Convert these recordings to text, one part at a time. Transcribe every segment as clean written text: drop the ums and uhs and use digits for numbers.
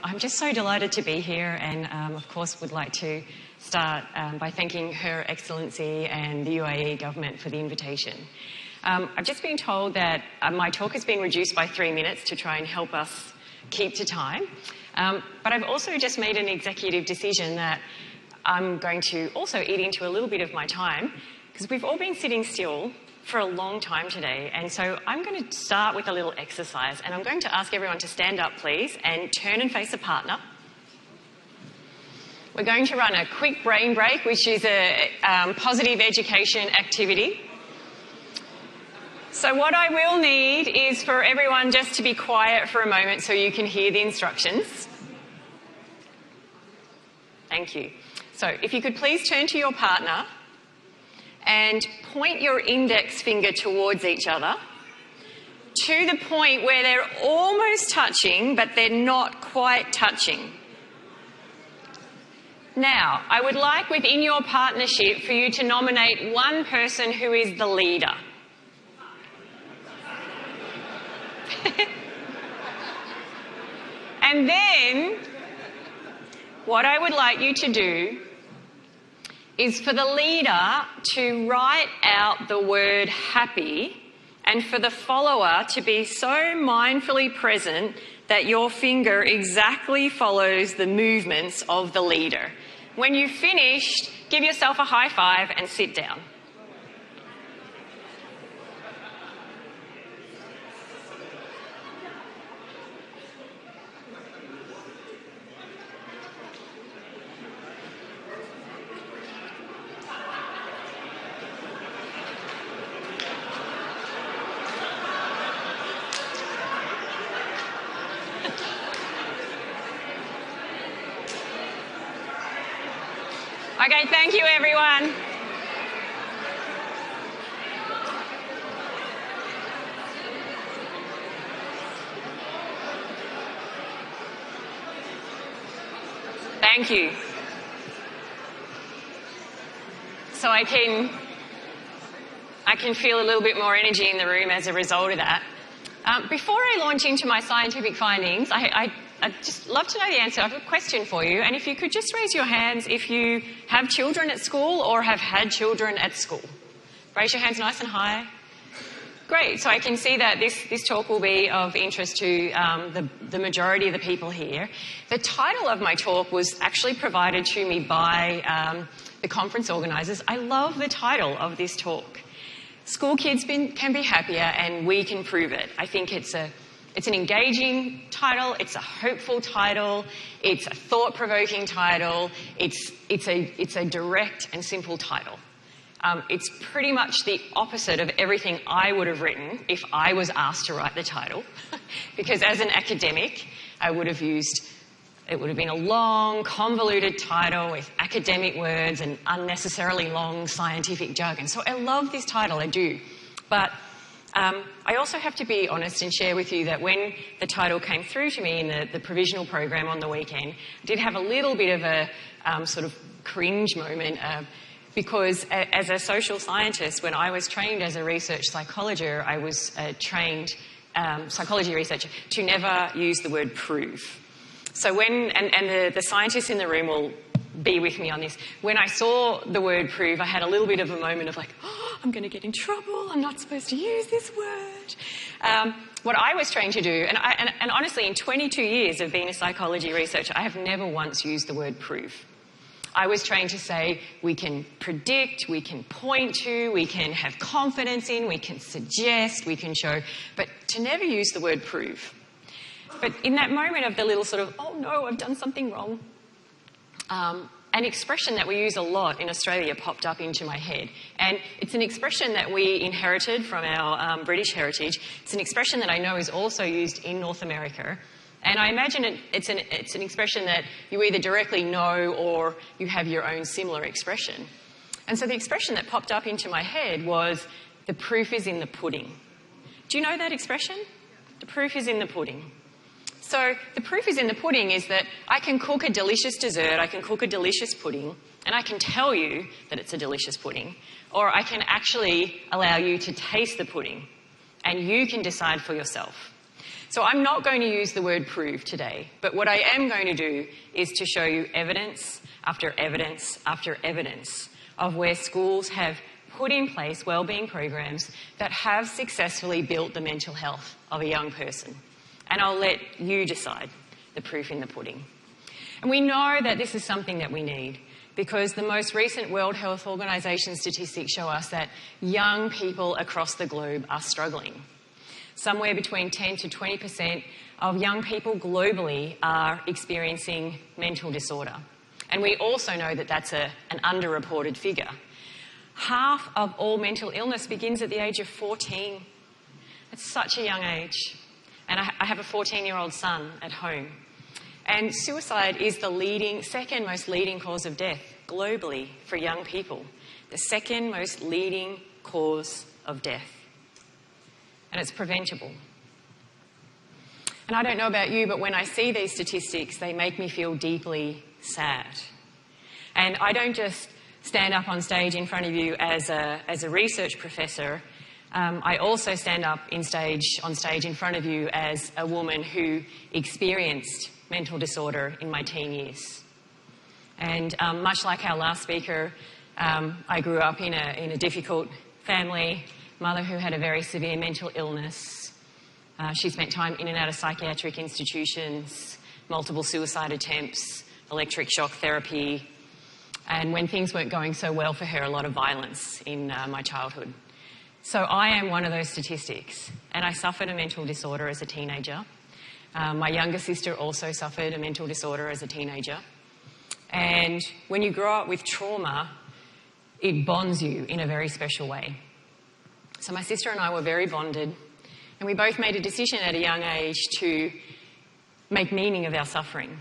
I'm just so delighted to be here, and of course would like to start by thanking Her Excellency and the UAE government for the invitation. I've just been told that my talk has been reduced by 3 minutes to try and help us keep to time, but I've also just made an executive decision that I'm going to also eat into a little bit of my time, because we've all been sitting still for a long time today, and so I'm going to start with a little exercise, and I'm going to ask everyone to stand up, please, and turn and face a partner. We're going to run a quick brain break, which is a positive education activity. So what I will need is for everyone just to be quiet for a moment so you can hear the instructions. Thank you. So if you could please turn to your partner and point your index finger towards each other to the point where they're almost touching, but they're not quite touching. Now, I would like within your partnership for you to nominate one person who is the leader. And then, what I would like you to do is for the leader to write out the word happy, and for the follower to be so mindfully present that your finger exactly follows the movements of the leader. When you've finished, give yourself a high five and sit down. Okay, thank you, everyone. Thank you. So I can feel a little bit more energy in the room as a result of that. Before I launch into my scientific findings, I'd just love to know the answer. I have a question for you, and if you could just raise your hands if you have children at school or have had children at school. Raise your hands nice and high. Great, so I can see that this talk will be of interest to the majority of the people here. The title of my talk was actually provided to me by the conference organisers. I love the title of this talk. School kids can be happier, and we can prove it. I think it's an engaging title, it's a hopeful title, it's a thought-provoking title, it's a direct and simple title. It's pretty much the opposite of everything I would have written if I was asked to write the title, because as an academic, it would have been a long, convoluted title with academic words and unnecessarily long scientific jargon. So I love this title, I do. But I also have to be honest and share with you that when the title came through to me in the provisional program on the weekend, I did have a little bit of a sort of cringe moment because as a social scientist, when I was trained as a research psychologist, I was a trained psychology researcher to never use the word prove. So the scientists in the room will be with me on this. When I saw the word prove, I had a little bit of a moment of like, oh, I'm going to get in trouble. I'm not supposed to use this word. What I was trained to do, and honestly, in 22 years of being a psychology researcher, I have never once used the word prove. I was trained to say we can predict, we can point to, we can have confidence in, we can suggest, we can show, but to never use the word prove. But in that moment of the little sort of, oh no, I've done something wrong, an expression that we use a lot in Australia popped up into my head. And it's an expression that we inherited from our British heritage. It's an expression that I know is also used in North America. And I imagine it's an expression that you either directly know or you have your own similar expression. And so the expression that popped up into my head was, the proof is in the pudding. Do you know that expression? The proof is in the pudding. So the proof is in the pudding is that I can cook a delicious dessert, I can cook a delicious pudding, and I can tell you that it's a delicious pudding, or I can actually allow you to taste the pudding, and you can decide for yourself. So I'm not going to use the word prove today, but what I am going to do is to show you evidence after evidence after evidence of where schools have put in place wellbeing programs that have successfully built the mental health of a young person. And I'll let you decide the proof in the pudding. And we know that this is something that we need because the most recent World Health Organization statistics show us that young people across the globe are struggling. Somewhere between 10 to 20% of young people globally are experiencing mental disorder. And we also know that that's an underreported figure. Half of all mental illness begins at the age of 14. It's such a young age. And I have a 14-year-old son at home. And suicide is the second most leading cause of death globally for young people. The second most leading cause of death. And it's preventable. And I don't know about you, but when I see these statistics, they make me feel deeply sad. And I don't just stand up on stage in front of you as a research professor. I also stand up on stage in front of you as a woman who experienced mental disorder in my teen years. And much like our last speaker, I grew up in a difficult family, mother who had a very severe mental illness. She spent time in and out of psychiatric institutions, multiple suicide attempts, electric shock therapy, and when things weren't going so well for her, a lot of violence in my childhood. So I am one of those statistics, and I suffered a mental disorder as a teenager. My younger sister also suffered a mental disorder as a teenager. And when you grow up with trauma, it bonds you in a very special way. So my sister and I were very bonded, and we both made a decision at a young age to make meaning of our suffering,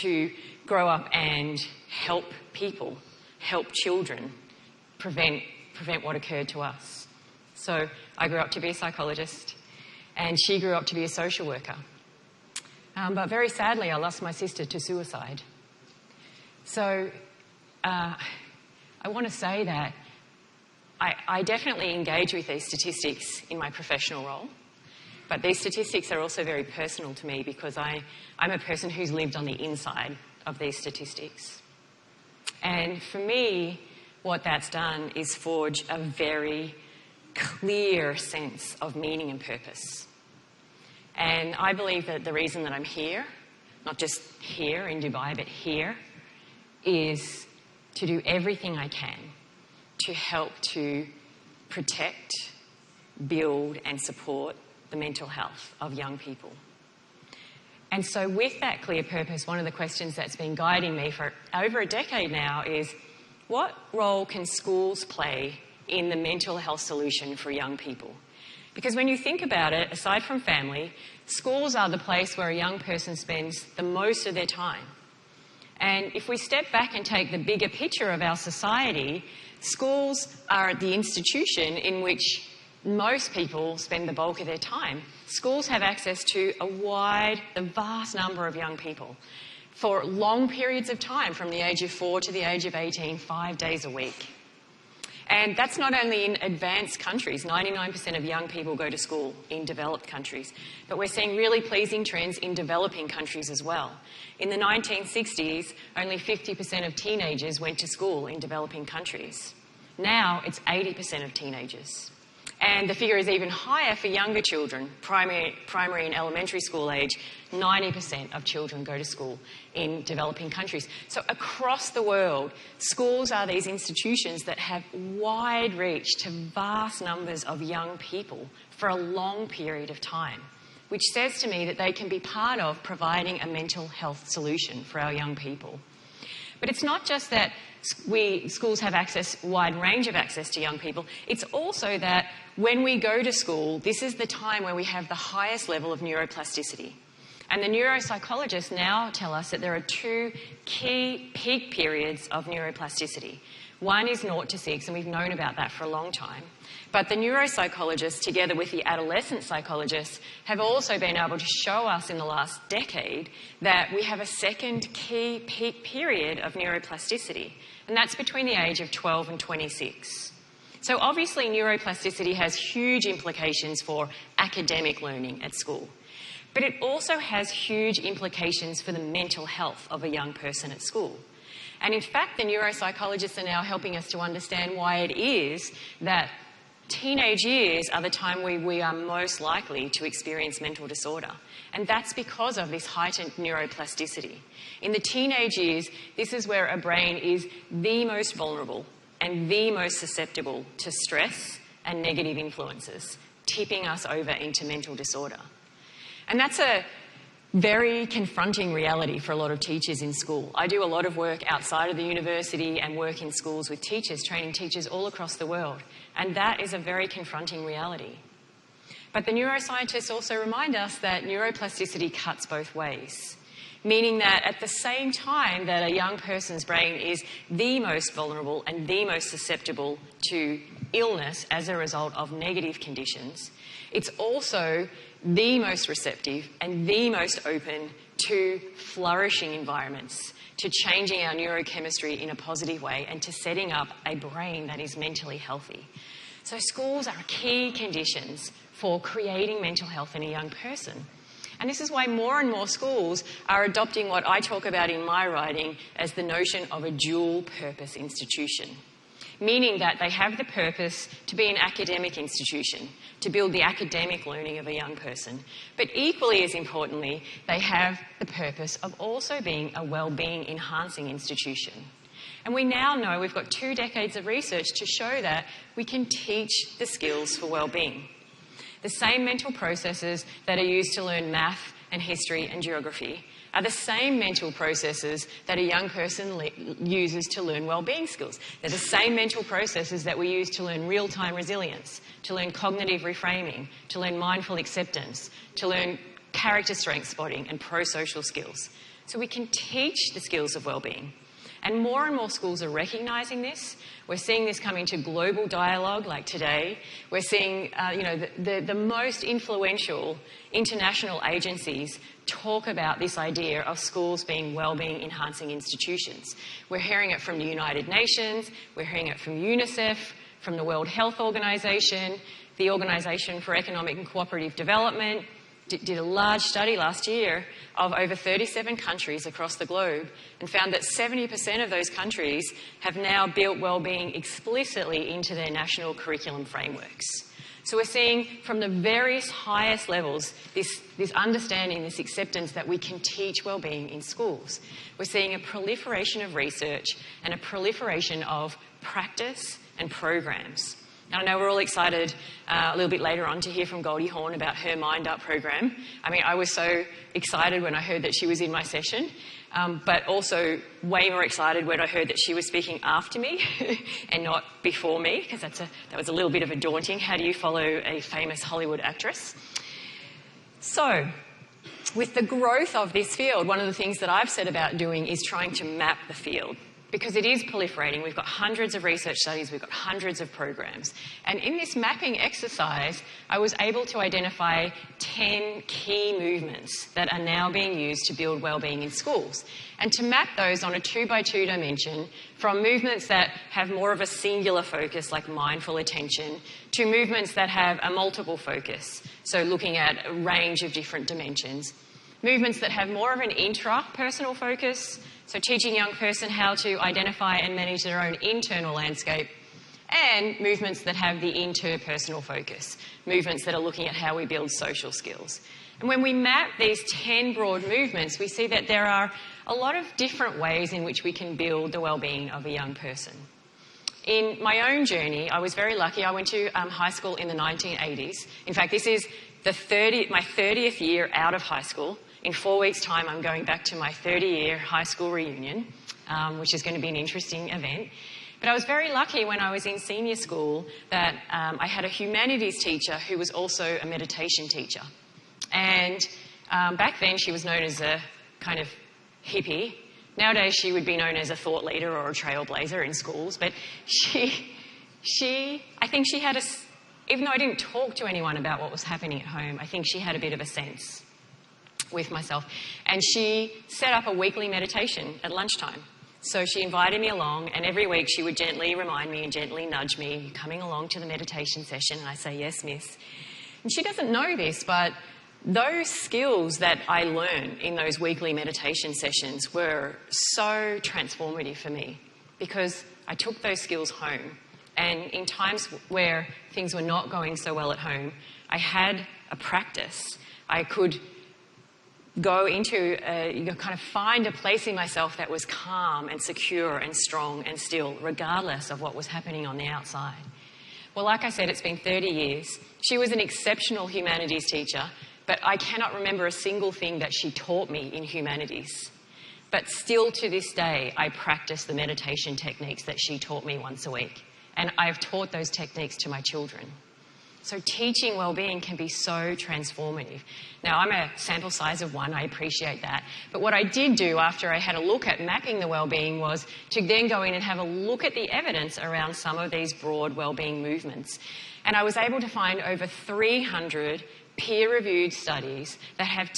to grow up and help people, help children, prevent what occurred to us. So I grew up to be a psychologist, and she grew up to be a social worker. But very sadly, I lost my sister to suicide. So I want to say that I definitely engage with these statistics in my professional role, but these statistics are also very personal to me because I'm a person who's lived on the inside of these statistics. And for me, what that's done is forge a very clear sense of meaning and purpose. And I believe that the reason that I'm here, not just here in Dubai, but here, is to do everything I can to help to protect, build and support the mental health of young people. And so with that clear purpose, one of the questions that's been guiding me for over a decade now is, what role can schools play in the mental health solution for young people? Because when you think about it, aside from family, schools are the place where a young person spends the most of their time. And if we step back and take the bigger picture of our society, schools are the institution in which most people spend the bulk of their time. Schools have access to a vast number of young people for long periods of time, from the age of 4 to the age of 18, 5 days a week. And that's not only in advanced countries. 99% of young people go to school in developed countries. But we're seeing really pleasing trends in developing countries as well. In the 1960s, only 50% of teenagers went to school in developing countries. Now it's 80% of teenagers. And the figure is even higher for younger children, primary and elementary school age. 90% of children go to school in developing countries. So across the world, schools are these institutions that have wide reach to vast numbers of young people for a long period of time, which says to me that they can be part of providing a mental health solution for our young people. But it's not just that schools have wide range of access to young people. It's also that when we go to school, this is the time where we have the highest level of neuroplasticity. And the neuropsychologists now tell us that there are 2 key peak periods of neuroplasticity. One is 0 to 6, and we've known about that for a long time. But the neuropsychologists, together with the adolescent psychologists, have also been able to show us in the last decade that we have a second key peak period of neuroplasticity, and that's between the age of 12 and 26. So obviously neuroplasticity has huge implications for academic learning at school. But it also has huge implications for the mental health of a young person at school. And in fact, the neuropsychologists are now helping us to understand why it is that teenage years are the time where we are most likely to experience mental disorder. And that's because of this heightened neuroplasticity. In the teenage years, this is where a brain is the most vulnerable and the most susceptible to stress and negative influences, tipping us over into mental disorder. And that's a very confronting reality for a lot of teachers in school. I do a lot of work outside of the university and work in schools with teachers, training teachers all across the world. And that is a very confronting reality. But the neuroscientists also remind us that neuroplasticity cuts both ways, meaning that at the same time that a young person's brain is the most vulnerable and the most susceptible to illness as a result of negative conditions, it's also the most receptive and the most open to flourishing environments, to changing our neurochemistry in a positive way and to setting up a brain that is mentally healthy. So schools are key conditions for creating mental health in a young person. And this is why more and more schools are adopting what I talk about in my writing as the notion of a dual-purpose institution, meaning that they have the purpose to be an academic institution, to build the academic learning of a young person. But equally as importantly, they have the purpose of also being a well-being enhancing institution. And we now know, we've got 2 decades of research to show that we can teach the skills for well-being. The same mental processes that are used to learn math and history and geography are the same mental processes that a young person uses to learn well-being skills. They're the same mental processes that we use to learn real-time resilience, to learn cognitive reframing, to learn mindful acceptance, to learn character strength spotting and pro-social skills. So we can teach the skills of well-being. And more schools are recognising this. We're seeing this come into global dialogue like today. We're seeing the most influential international agencies talk about this idea of schools being well-being enhancing institutions. We're hearing it from the United Nations, we're hearing it from UNICEF, from the World Health Organization, the Organisation for Economic and Cooperative Development, did a large study last year of over 37 countries across the globe and found that 70% of those countries have now built wellbeing explicitly into their national curriculum frameworks. So we're seeing from the various highest levels this understanding, this acceptance that we can teach wellbeing in schools. We're seeing a proliferation of research and a proliferation of practice and programs. Now, I know we're all excited a little bit later on to hear from Goldie Hawn about her Mind Up program. I mean, I was so excited when I heard that she was in my session, but also way more excited when I heard that she was speaking after me and not before me, because that was a little bit of a daunting. How do you follow a famous Hollywood actress? So, with the growth of this field, one of the things that I've set about doing is trying to map the field, because it is proliferating. We've got hundreds of research studies, we've got hundreds of programs. And in this mapping exercise, I was able to identify 10 key movements that are now being used to build wellbeing in schools. And to map those on a 2x2 dimension, from movements that have more of a singular focus, like mindful attention, to movements that have a multiple focus, so looking at a range of different dimensions. Movements that have more of an intrapersonal focus, so teaching a young person how to identify and manage their own internal landscape, and movements that have the interpersonal focus, movements that are looking at how we build social skills. And when we map these 10 broad movements, we see that there are a lot of different ways in which we can build the well-being of a young person. In my own journey, I was very lucky. I went to high school in the 1980s. In fact, this is my 30th year out of high school. In 4 weeks' time, I'm going back to my 30-year high school reunion, which is going to be an interesting event. But I was very lucky when I was in senior school that I had a humanities teacher who was also a meditation teacher. And back then, she was known as a kind of hippie. Nowadays, she would be known as a thought leader or a trailblazer in schools. But I think she had even though I didn't talk to anyone about what was happening at home, I think she had a bit of a sense with myself. And she set up a weekly meditation at lunchtime. So she invited me along, and every week she would gently remind me and gently nudge me, "You're coming along to the meditation session?" And I say, "Yes, miss." And she doesn't know this, but those skills that I learned in those weekly meditation sessions were so transformative for me, because I took those skills home, and in times where things were not going so well at home, I had a practice. I could go into, kind of find a place in myself that was calm and secure and strong and still, regardless of what was happening on the outside. Well, like I said, it's been 30 years. She was an exceptional humanities teacher, but I cannot remember a single thing that she taught me in humanities. But still to this day, I practice the meditation techniques that she taught me once a week. And I've taught those techniques to my children. So teaching wellbeing can be so transformative. Now, I'm a sample size of 1, I appreciate that. But what I did do after I had a look at mapping the wellbeing was to then go in and have a look at the evidence around some of these broad wellbeing movements. And I was able to find over 300 peer-reviewed studies that have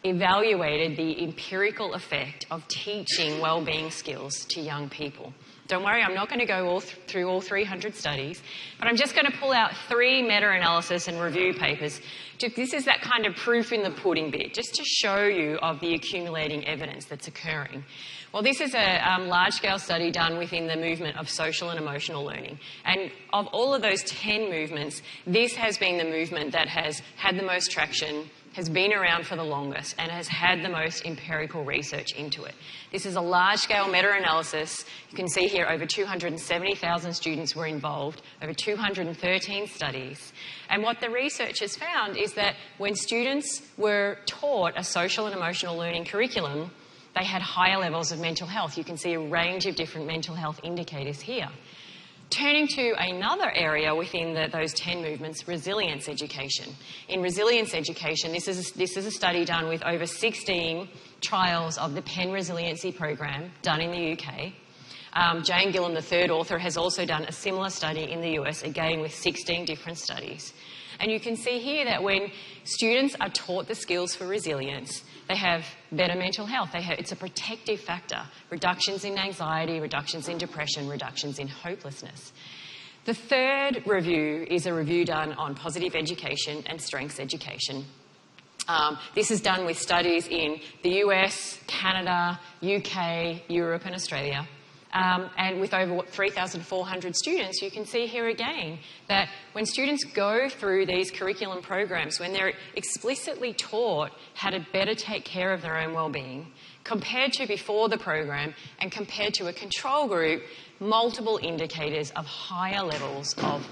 evaluated the empirical effect of teaching wellbeing skills to young people. Don't worry, I'm not going to go through all 300 studies, but I'm just going to pull out 3 meta-analysis and review papers. This is that kind of proof in the pudding bit, just to show you of the accumulating evidence that's occurring. Well, this is a large-scale study done within the movement of social and emotional learning. And of all of those 10 movements, this has been the movement that has had the most traction, has been around for the longest, and has had the most empirical research into it. This is a large-scale meta-analysis. You can see here over 270,000 students were involved, over 213 studies. And what the research has found is that when students were taught a social and emotional learning curriculum, they had higher levels of mental health. You can see a range of different mental health indicators here. Turning to another area within those 10 movements, resilience education. In resilience education, this is a study done with over 16 trials of the Penn Resiliency Program done in the UK. Jane Gillam, the third author, has also done a similar study in the US, again with 16 different studies. And you can see here that when students are taught the skills for resilience, they have better mental health. It's a protective factor. Reductions in anxiety, reductions in depression, reductions in hopelessness. The third review is a review done on positive education and strengths education. This is done with studies in the US, Canada, UK, Europe and Australia. And with over 3,400 students, you can see here again that when students go through these curriculum programs, when they're explicitly taught how to better take care of their own wellbeing, compared to before the program and compared to a control group, multiple indicators of higher levels of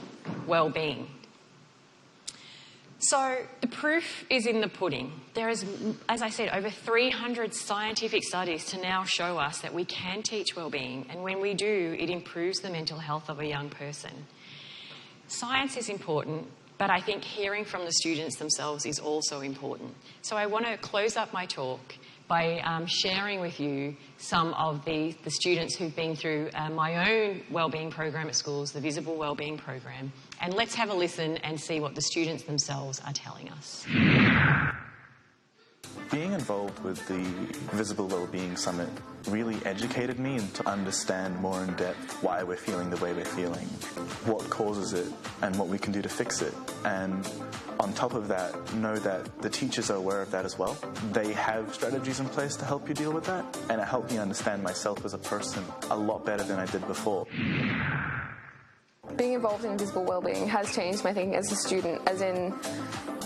wellbeing. So the proof is in the pudding. There is, as I said, over 300 scientific studies to now show us that we can teach wellbeing, and when we do, it improves the mental health of a young person. Science is important, but I think hearing from the students themselves is also important. So I want to close up my talk by sharing with you some of the students who've been through my own wellbeing program at schools, the Visible Wellbeing program. And let's have a listen and see what the students themselves are telling us. Being involved with the Visible Wellbeing Summit really educated me to understand more in depth why we're feeling the way we're feeling, what causes it, and what we can do to fix it. And on top of that, know that the teachers are aware of that as well. They have strategies in place to help you deal with that, and it helped me understand myself as a person a lot better than I did before. Being involved in Visible Wellbeing has changed my thinking as a student, as in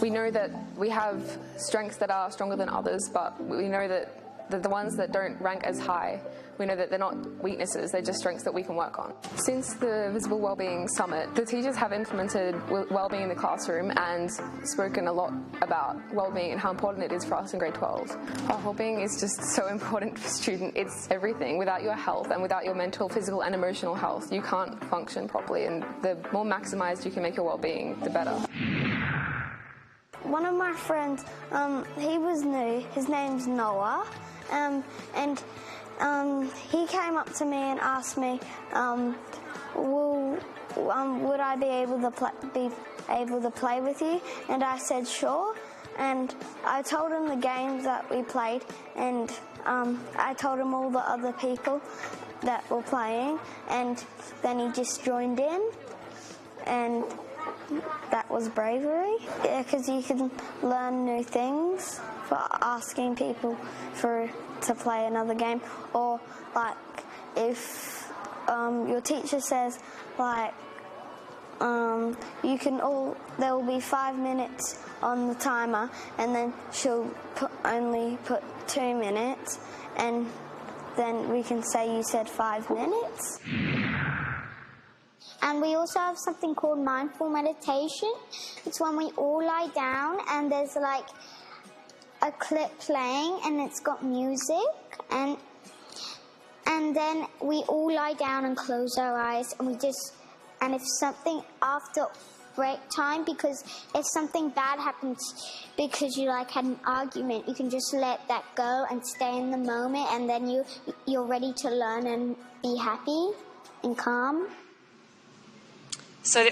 we know that we have strengths that are stronger than others, but we know that the ones that don't rank as high, we know that they're not weaknesses, they're just strengths that we can work on. Since the Visible Wellbeing Summit, the teachers have implemented wellbeing in the classroom and spoken a lot about wellbeing and how important it is for us in grade 12. Wellbeing is just so important for a student. It's everything. Without your health and without your mental, physical and emotional health, you can't function properly, and the more maximised you can make your wellbeing, the better. One of my friends, he was new, his name's Noah, and he came up to me and asked me, would I be able to play with you? And I said sure, and I told him the games that we played, and I told him all the other people that were playing, and then he just joined in, and that was bravery. Yeah, because you can learn new things for asking people to play another game, or like if your teacher says like there will be 5 minutes on the timer, and then she'll only put 2 minutes, and then we can say you said 5 minutes. And we also have something called mindful meditation. It's when we all lie down and there's like a clip playing and it's got music, and then we all lie down and close our eyes, and if something after break time, because if something bad happens because you like had an argument, you can just let that go and stay in the moment, and then you're ready to learn and be happy and calm. So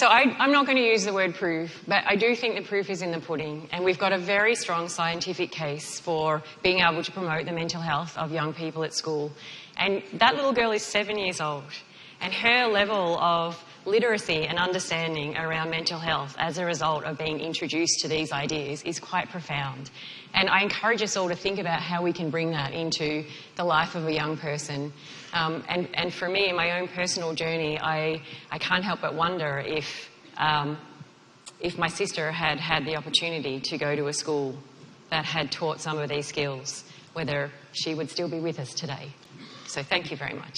I'm not going to use the word proof, but I do think the proof is in the pudding, and we've got a very strong scientific case for being able to promote the mental health of young people at school. And that little girl is 7 years old, and her level of literacy and understanding around mental health as a result of being introduced to these ideas is quite profound. And I encourage us all to think about how we can bring that into the life of a young person. And for me, in my own personal journey, I can't help but wonder if my sister had had the opportunity to go to a school that had taught some of these skills, whether she would still be with us today. So thank you very much.